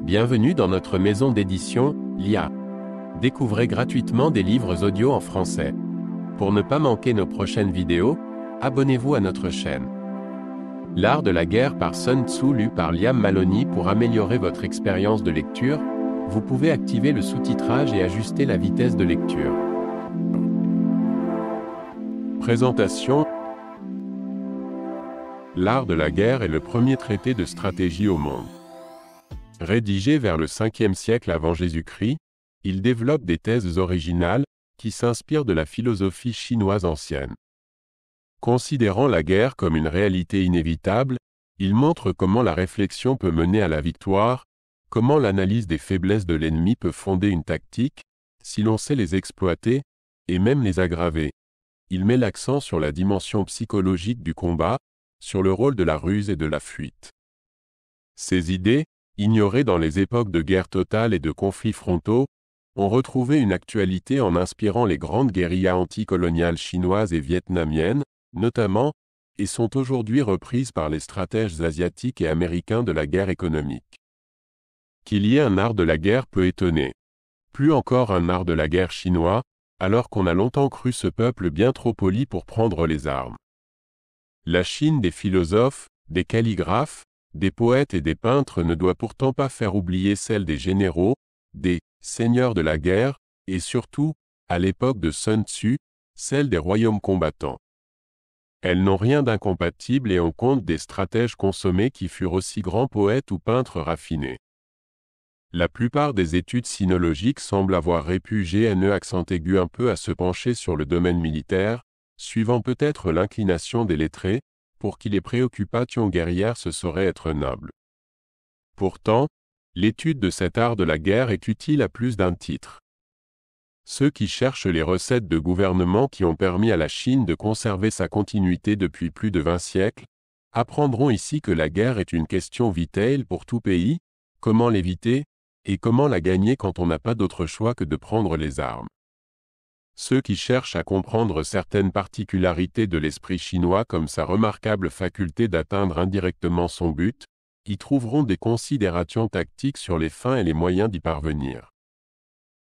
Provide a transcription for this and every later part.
Bienvenue dans notre maison d'édition, l'IA. Découvrez gratuitement des livres audio en français. Pour ne pas manquer nos prochaines vidéos, abonnez-vous à notre chaîne. L'art de la guerre par Sun Tzu lu par Liam Maloney. Pour améliorer votre expérience de lecture, vous pouvez activer le sous-titrage et ajuster la vitesse de lecture. Présentation. L'art de la guerre est le premier traité de stratégie au monde. Rédigé vers le 5e siècle avant Jésus-Christ, il développe des thèses originales, qui s'inspirent de la philosophie chinoise ancienne. Considérant la guerre comme une réalité inévitable, il montre comment la réflexion peut mener à la victoire, comment l'analyse des faiblesses de l'ennemi peut fonder une tactique, si l'on sait les exploiter, et même les aggraver. Il met l'accent sur la dimension psychologique du combat, sur le rôle de la ruse et de la fuite. Ces idées, ignorées dans les époques de guerre totale et de conflits frontaux, ont retrouvé une actualité en inspirant les grandes guérillas anticoloniales chinoises et vietnamiennes, notamment, et sont aujourd'hui reprises par les stratèges asiatiques et américains de la guerre économique. Qu'il y ait un art de la guerre peut étonner. Plus encore un art de la guerre chinois, alors qu'on a longtemps cru ce peuple bien trop poli pour prendre les armes. La Chine des philosophes, des calligraphes, des poètes et des peintres ne doit pourtant pas faire oublier celle des généraux, des seigneurs de la guerre, et surtout, à l'époque de Sun Tzu, celle des royaumes combattants. Elles n'ont rien d'incompatible et on compte des stratèges consommés qui furent aussi grands poètes ou peintres raffinés. La plupart des études sinologiques semblent avoir répudié un accent aigu un peu à se pencher sur le domaine militaire, suivant peut-être l'inclination des lettrés, pour qui les préoccupations guerrières ce saurait être noble. Pourtant, l'étude de cet art de la guerre est utile à plus d'un titre. Ceux qui cherchent les recettes de gouvernement qui ont permis à la Chine de conserver sa continuité depuis plus de 20 siècles, apprendront ici que la guerre est une question vitale pour tout pays, comment l'éviter, et comment la gagner quand on n'a pas d'autre choix que de prendre les armes. Ceux qui cherchent à comprendre certaines particularités de l'esprit chinois comme sa remarquable faculté d'atteindre indirectement son but, y trouveront des considérations tactiques sur les fins et les moyens d'y parvenir.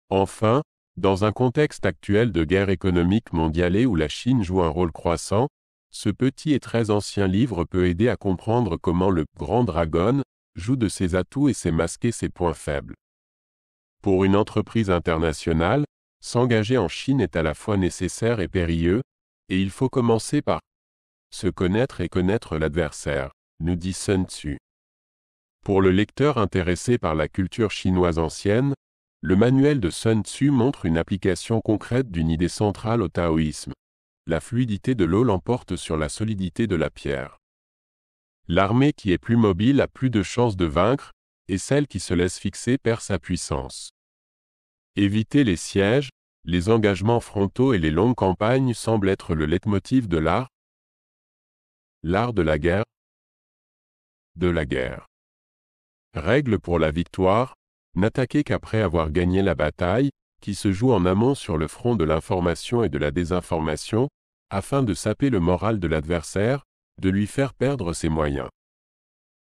Enfin, dans un contexte actuel de guerre économique mondiale où la Chine joue un rôle croissant, ce petit et très ancien livre peut aider à comprendre comment le « Grand Dragon » joue de ses atouts et sait masquer ses points faibles. Pour une entreprise internationale, s'engager en Chine est à la fois nécessaire et périlleux, et il faut commencer par se connaître et connaître l'adversaire, nous dit Sun Tzu. Pour le lecteur intéressé par la culture chinoise ancienne, le manuel de Sun Tzu montre une application concrète d'une idée centrale au taoïsme. La fluidité de l'eau l'emporte sur la solidité de la pierre. L'armée qui est plus mobile a plus de chances de vaincre, et celle qui se laisse fixer perd sa puissance. Éviter les sièges, les engagements frontaux et les longues campagnes semblent être le leitmotiv de l'art de la guerre. Règle pour la victoire, n'attaquer qu'après avoir gagné la bataille, qui se joue en amont sur le front de l'information et de la désinformation, afin de saper le moral de l'adversaire, de lui faire perdre ses moyens.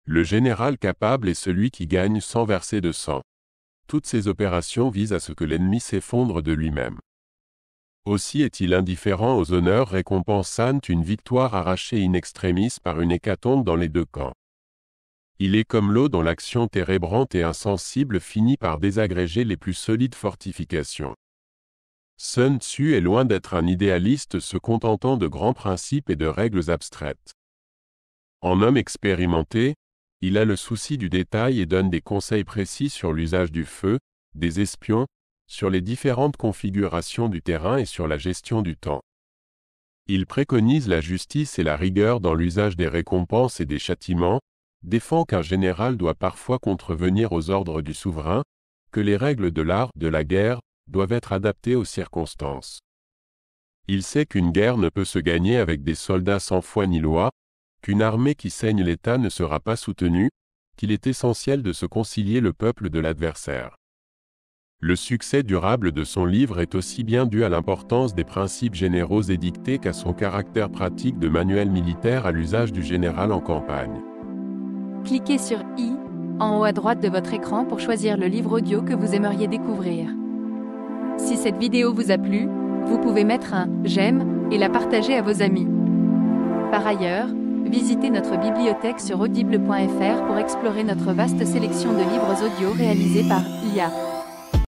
Le général capable est celui qui gagne sans verser de sang. Toutes ces opérations visent à ce que l'ennemi s'effondre de lui-même. Aussi est-il indifférent aux honneurs récompensant une victoire arrachée in extremis par une hécatombe dans les deux camps. Il est comme l'eau dont l'action térébrante et insensible finit par désagréger les plus solides fortifications. Sun Tzu est loin d'être un idéaliste se contentant de grands principes et de règles abstraites. En homme expérimenté, il a le souci du détail et donne des conseils précis sur l'usage du feu, des espions, sur les différentes configurations du terrain et sur la gestion du temps. Il préconise la justice et la rigueur dans l'usage des récompenses et des châtiments, défend qu'un général doit parfois contrevenir aux ordres du souverain, que les règles de l'art de la guerre doivent être adaptées aux circonstances. Il sait qu'une guerre ne peut se gagner avec des soldats sans foi ni loi, qu'une armée qui saigne l'État ne sera pas soutenue, qu'il est essentiel de se concilier le peuple de l'adversaire. Le succès durable de son livre est aussi bien dû à l'importance des principes généraux édictés qu'à son caractère pratique de manuel militaire à l'usage du général en campagne. Cliquez sur I en haut à droite de votre écran pour choisir le livre audio que vous aimeriez découvrir. Si cette vidéo vous a plu, vous pouvez mettre un « j'aime » et la partager à vos amis. Par ailleurs, visitez notre bibliothèque sur audible.fr pour explorer notre vaste sélection de livres audio réalisés par IA.